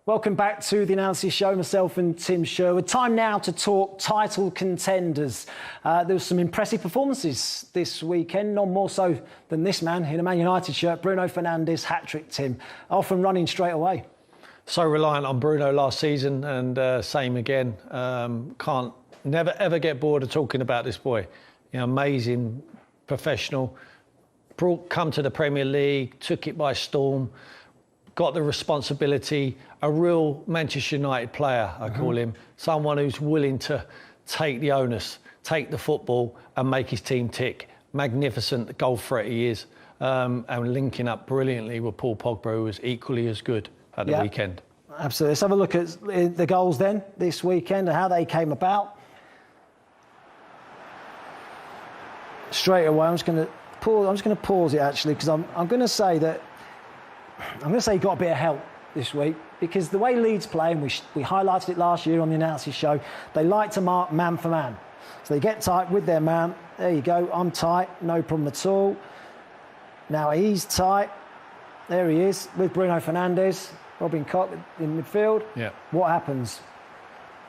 Welcome back to the analysis show, myself and Tim Sherwood. Time now to talk title contenders. There were some impressive performances this weekend, none more so than this man in a Man United shirt, Bruno Fernandez, hat-trick, Tim. Off and running straight away. So reliant on Bruno last season, and same again. Can't never ever get bored of talking about this boy. You know, amazing professional. Come to the Premier League, took it by storm. Got the responsibility, a real Manchester United player, I call him. Someone who's willing to take the onus, take the football and make his team tick. Magnificent goal threat he is. And linking up brilliantly with Paul Pogba, who was equally as good at the weekend. Absolutely. Let's have a look at the goals then this weekend and how they came about. Straight away, I'm just going to pause it actually, because I'm going to say that he got a bit of help this week, because the way Leeds play, and we highlighted it last year on the analysis show, they like to mark man for man. So they get tight with their man. There you go, I'm tight, no problem at all. Now he's tight. There he is with Bruno Fernandez, Robin Koch in midfield. Yeah. What happens?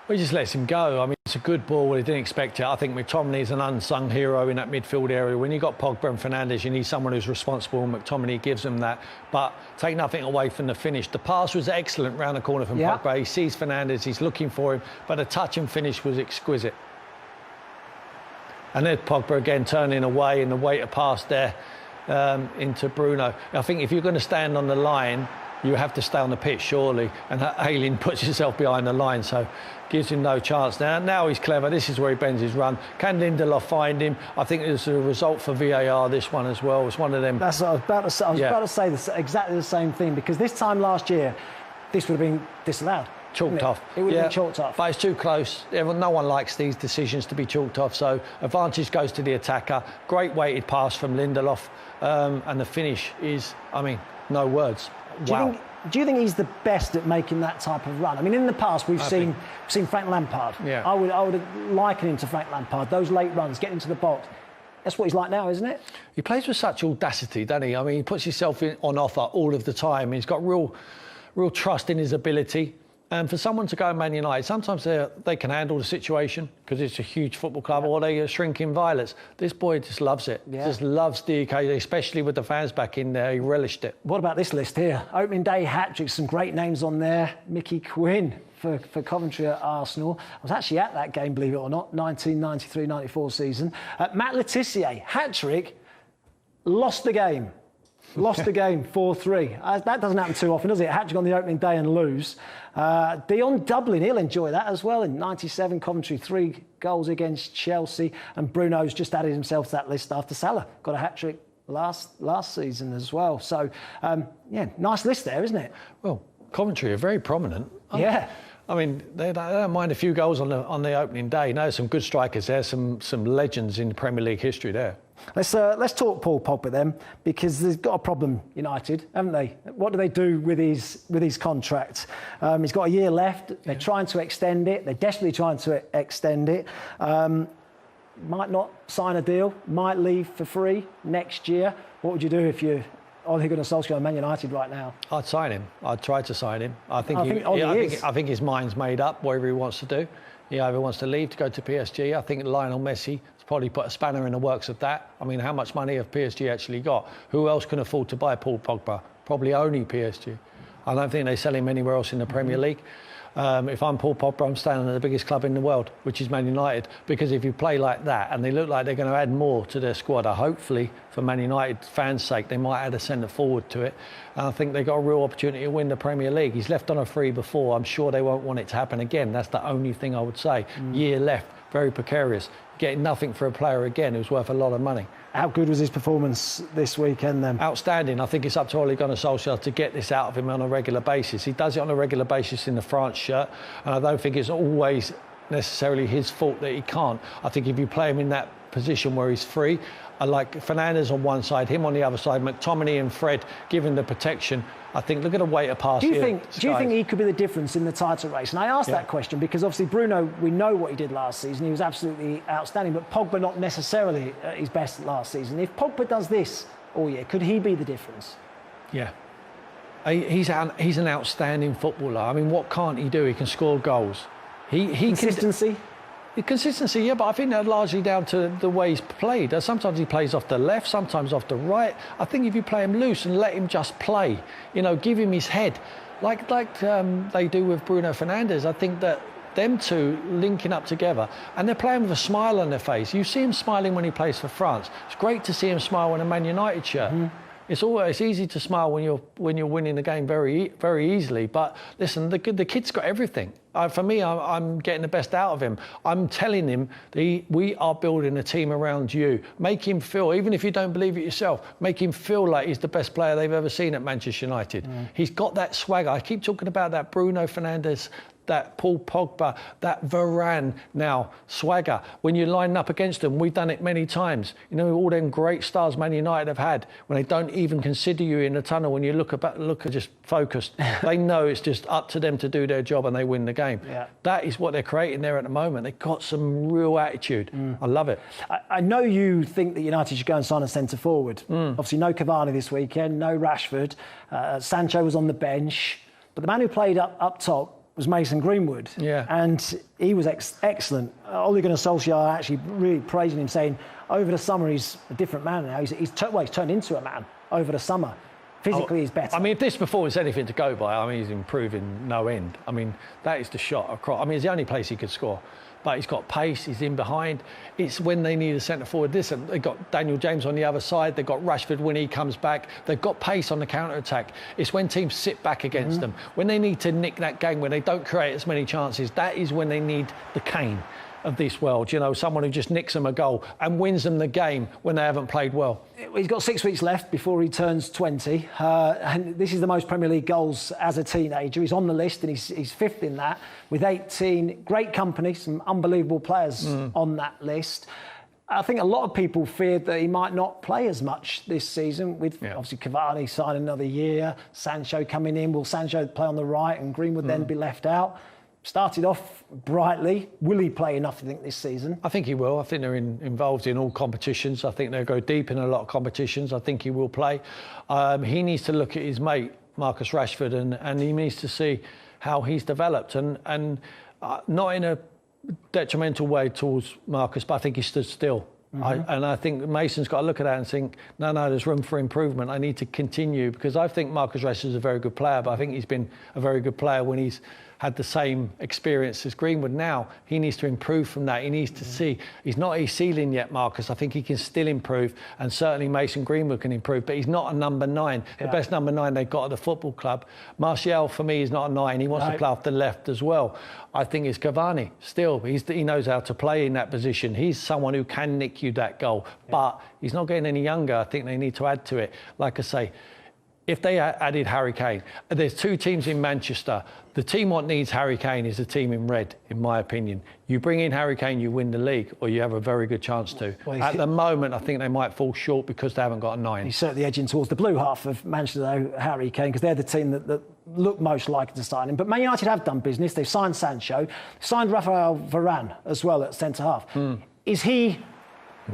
Well, he just lets him go. I mean, it's a good ball. He didn't expect it. I think McTominay is an unsung hero in that midfield area. When you've got Pogba and Fernandes, you need someone who's responsible, and McTominay gives them that. But take nothing away from the finish. The pass was excellent round the corner from Pogba. He sees Fernandes, he's looking for him, but the touch and finish was exquisite. And then Pogba again turning away, and the weight of pass there into Bruno. I think if you're going to stand on the line, you have to stay on the pitch, surely. And Ayling puts himself behind the line, so gives him no chance. Now he's clever. This is where he bends his run. Can Lindelof find him? I think there's a result for VAR, this one as well. It's one of them. That's what I was about to say. I was about to say exactly the same thing, because this time last year, this would have been disallowed. Chalked off. It would have been chalked off. But it's too close. No one likes these decisions to be chalked off, so advantage goes to the attacker. Great weighted pass from Lindelof, and the finish is, I mean, no words. Wow. Do you think he's the best at making that type of run? I mean, in the past, we've seen Frank Lampard. Yeah. I would liken him to Frank Lampard. Those late runs, getting into the box. That's what he's like now, isn't it? He plays with such audacity, doesn't he? I mean, he puts himself on offer all of the time. He's got real trust in his ability. And for someone to go to Man United, sometimes they can handle the situation because it's a huge football club, or they are shrinking violets. This boy just loves it. Yeah. Just loves the occasion, especially with the fans back in there. He relished it. What about this list here? Opening day hat-tricks, some great names on there. Mickey Quinn for Coventry at Arsenal. I was actually at that game, believe it or not, 1993-94 season. Matt Le Tissier, hat-trick, lost the game. Lost the game 4-3. That doesn't happen too often, does it? Hat-trick on the opening day and lose. Dion Dublin, he'll enjoy that as well. In 97, Coventry, 3 goals against Chelsea. And Bruno's just added himself to that list after Salah got a hat-trick last season as well. So, yeah, nice list there, isn't it? Well, Coventry are very prominent. Yeah. I mean, they don't mind a few goals on the opening day. No, some good strikers there, some legends in the Premier League history there. Let's talk Paul Pogba then, because they've got a problem, United, haven't they? What do they do with his contract? He's got a year left. They're trying to extend it. They're desperately trying to extend it. Might not sign a deal. Might leave for free next year. What would you do if you're Ole Gunnar Solskjaer at Man United right now? I'd sign him. I'd try to sign him. I think his mind's made up, whatever he wants to do. He either wants to leave to go to PSG. I think Lionel Messi has probably put a spanner in the works of that. I mean, how much money have PSG actually got? Who else can afford to buy Paul Pogba? Probably only PSG. I don't think they sell him anywhere else in the Premier League. If I'm Paul Pogba, I'm staying at the biggest club in the world, which is Man United. Because if you play like that, and they look like they're going to add more to their squad, hopefully, for Man United fans' sake, they might add a centre forward to it. And I think they've got a real opportunity to win the Premier League. He's left on a free before. I'm sure they won't want it to happen again. That's the only thing I would say. Year left, very precarious. Getting nothing for a player again who's worth a lot of money. How good was his performance this weekend then? Outstanding. I think it's up to Ole Gunnar Solskjaer to get this out of him on a regular basis. He does it on a regular basis in the France shirt, and I don't think it's always necessarily his fault that he can't. I think if you play him in that position where he's free, I like Fernandes on one side, him on the other side, McTominay and Fred giving the protection. I think, look at the weight of pass here. Do you think he could be the difference in the title race? And I asked that question because obviously Bruno, we know what he did last season. He was absolutely outstanding, but Pogba not necessarily at his best last season. If Pogba does this all year, could he be the difference? Yeah. He's an outstanding footballer. I mean, what can't he do? He can score goals. Consistency? Consistency, yeah, but I think that's largely down to the way he's played. Sometimes he plays off the left, sometimes off the right. I think if you play him loose and let him just play, give him his head, like they do with Bruno Fernandez, I think that them two linking up together, and they're playing with a smile on their face. You see him smiling when he plays for France. It's great to see him smile in a Man United shirt. It's easy to smile when you're winning the game very, very easily. But listen, the kid's got everything. For me, I'm getting the best out of him. I'm telling him that we are building a team around you. Make him feel, even if you don't believe it yourself, make him feel like he's the best player they've ever seen at Manchester United. He's got that swagger. I keep talking about that Bruno Fernandez, that Paul Pogba, that Varane now, swagger. When you're lining up against them, we've done it many times. All them great stars Man United have had, when they don't even consider you in the tunnel, when you look just focused. They know it's just up to them to do their job and they win the game. Yeah. That is what they're creating there at the moment. They've got some real attitude. I love it. I know you think that United should go and sign a centre forward. Obviously no Cavani this weekend, no Rashford. Sancho was on the bench. But the man who played up top was Mason Greenwood. Yeah. And he was excellent. Ole Gunnar Solskjaer actually really praising him, saying over the summer he's a different man now. He's turned into a man over the summer. Physically, he's better. I mean, if this performance is anything to go by, I mean, he's improving no end. I mean, that is the shot across. I mean, it's the only place he could score. But he's got pace, he's in behind. It's when they need a centre forward. Listen, they've got Daniel James on the other side. They've got Rashford when he comes back. They've got pace on the counter-attack. It's when teams sit back against them. When they need to nick that game, when they don't create as many chances, that is when they need the Kane of this world, someone who just nicks them a goal and wins them the game when they haven't played well. He's got 6 weeks left before he turns 20, and this is the most Premier League goals as a teenager. He's on the list and he's fifth in that with 18. Great company, some unbelievable players on that list. I think a lot of people feared that he might not play as much this season with obviously Cavani signing another year, Sancho coming in. Will Sancho play on the right and Greenwood then be left out? Started off brightly. Will he play enough, I think, this season? I think he will. I think they're involved in all competitions. I think they'll go deep in a lot of competitions. I think he will play. He needs to look at his mate, Marcus Rashford, and he needs to see how he's developed. And not in a detrimental way towards Marcus, but I think he stood still. And I think Mason's got to look at that and think, no, there's room for improvement. I need to continue, because I think Marcus Rashford is a very good player, but I think he's been a very good player when he's had the same experience as Greenwood. Now he needs to improve from that. He needs to see he's not at his ceiling yet, Marcus. I think he can still improve, and certainly Mason Greenwood can improve, but he's not a number 9. The best number 9 they've got at the football club. Martial, for me, is not a 9. He wants to play off the left as well. I think it's Cavani still. He knows how to play in that position. He's someone who can nick you that goal, but he's not getting any younger. I think they need to add to it. Like I say, if they added Harry Kane, there's 2 teams in Manchester. The team what needs Harry Kane is the team in red, in my opinion. You bring in Harry Kane, you win the league, or you have a very good chance to. Well, at the moment, I think they might fall short because they haven't got a 9. He's certainly edging towards the blue half of Manchester, though, Harry Kane, because they're the team that look most likely to sign him. But Man United have done business. They've signed Sancho, signed Rafael Varane as well at centre-half. Is he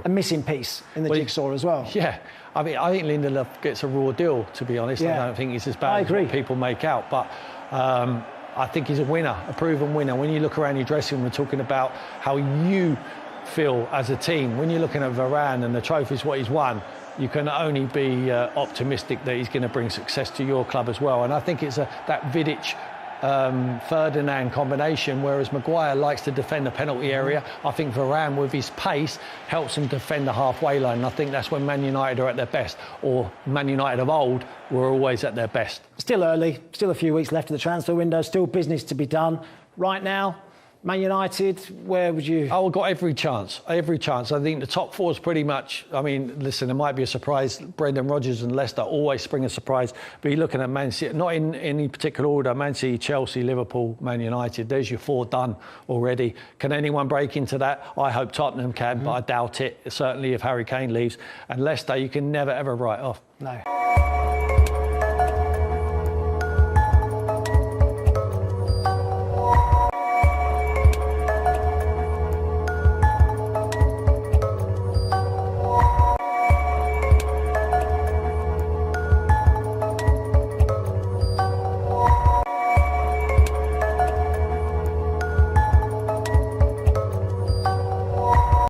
a missing piece in the jigsaw as well? Yeah. I mean, I think Lindelof gets a raw deal, to be honest. I don't think he's as bad as what people make out. But I think he's a winner, a proven winner. When you look around your dressing room, we're talking about how you feel as a team. When you're looking at Varane and the trophies, what he's won, you can only be optimistic that he's going to bring success to your club as well. And I think it's that Vidic Ferdinand combination, whereas Maguire likes to defend the penalty area. I think Varane, with his pace, helps him defend the halfway line. And I think that's when Man United are at their best, or Man United of old were always at their best. Still early, still a few weeks left of the transfer window, still business to be done. Right now, Man United, where would you? Oh, we've got every chance. Every chance. I think the top 4 is pretty much, I mean, listen, there might be a surprise. Brendan Rodgers and Leicester always spring a surprise. But you're looking at Man City, not in any particular order, Man City, Chelsea, Liverpool, Man United. There's your 4 done already. Can anyone break into that? I hope Tottenham can, but I doubt it. Certainly if Harry Kane leaves. And Leicester, you can never, ever write off. No.